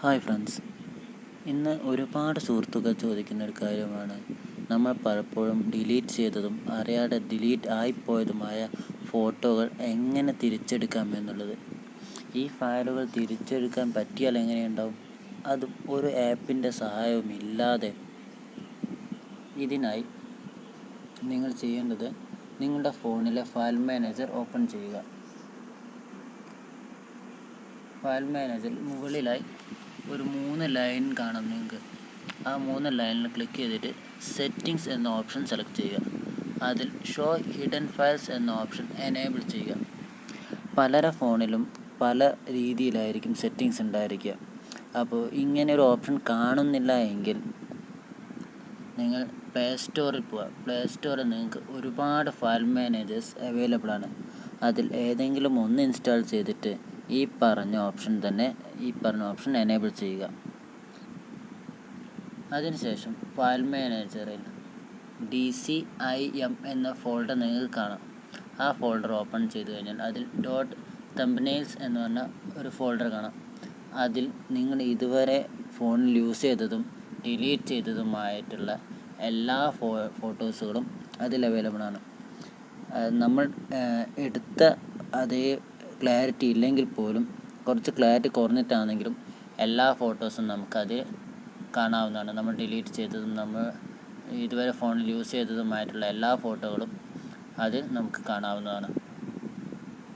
Hi friends, ഇന്ന് ഒരുപാട് സുഹൃത്തുക്കൾ ചോദിക്കുന്ന ഒരു കാര്യമാണ് നമ്മൾ പലപ്പോഴും ഡിലീറ്റ് ചെയ്തതും അറിയാതെ ഡിലീറ്റ് ആയിപ്പോയതുമായ ഫോട്ടോകൾ എങ്ങനെ തിരിച്ചെടുക്കാം എന്നുള്ളത്. ഈ ഫയലുകൾ തിരിച്ചെടുക്കാൻ പറ്റിയാൽ എങ്ങനെയുണ്ടാവും, അതും ഒരു ആപ്പിൻ്റെ സഹായവുമില്ലാതെ. ഇതിനായി നിങ്ങൾ ചെയ്യേണ്ടത്, നിങ്ങളുടെ ഫോണിലെ ഫയൽ മാനേജർ ഓപ്പൺ ചെയ്യുക. ഫയൽ മാനേജറിൽ മുകളിലായി ഒരു 3 ലൈൻ കാണാം നിങ്ങൾക്ക്. ആ 3 ലൈനിൽ ക്ലിക്ക് ചെയ്തിട്ട് സെറ്റിങ്സ് എന്ന ഓപ്ഷൻ സെലക്ട് ചെയ്യുക. അതിൽ ഷോ ഹിഡൻ ഫയൽസ് എന്ന ഓപ്ഷൻ എനേബിൾ ചെയ്യുക. പലരുടെ ഫോണിലും പല രീതിയിലായിരിക്കും സെറ്റിങ്സ് ഉണ്ടായിരിക്കുക. അപ്പോൾ ഇങ്ങനെ ഒരു ഓപ്ഷൻ കാണുന്നില്ല എങ്കിൽ നിങ്ങൾ പ്ലേ സ്റ്റോറിൽ പോവുക. പ്ലേ സ്റ്റോറിൽ നിങ്ങൾക്ക് ഒരുപാട് ഫയൽ മാനേജേഴ്സ് അവൈലബിൾ ആണ്. അതിൽ ഏതെങ്കിലും ഒന്ന് ഇൻസ്റ്റാൾ ചെയ്തിട്ട് ഈ പറഞ്ഞ ഓപ്ഷൻ എനേബിൾ ചെയ്യുക. അതിനുശേഷം ഫയൽ മാനേജറിൽ DCIM എന്ന ഫോൾഡർ നിങ്ങൾക്ക് കാണാം. ആ ഫോൾഡർ ഓപ്പൺ ചെയ്ത് കഴിഞ്ഞാൽ അതിൽ .thumbnails എന്ന് പറഞ്ഞ ഒരു ഫോൾഡർ കാണാം. അതിൽ നിങ്ങൾ ഇതുവരെ ഫോണിൽ യൂസ് ചെയ്തതും ഡിലീറ്റ് ചെയ്തതുമായിട്ടുള്ള എല്ലാ ഫോട്ടോസുകളും അതിൽ അവൈലബിൾ ആണ്. നമ്മൾ എടുത്ത അതേ ക്ലാരിറ്റി ഇല്ലെങ്കിൽ പോലും, കുറച്ച് ക്ലാരിറ്റി കുറഞ്ഞിട്ടാണെങ്കിലും എല്ലാ ഫോട്ടോസും നമുക്കതിൽ കാണാവുന്നതാണ്. നമ്മൾ ഡിലീറ്റ് ചെയ്തതും നമ്മൾ ഇതുവരെ ഫോണിൽ യൂസ് ചെയ്തതുമായിട്ടുള്ള എല്ലാ ഫോട്ടോകളും അതിൽ നമുക്ക് കാണാവുന്നതാണ്.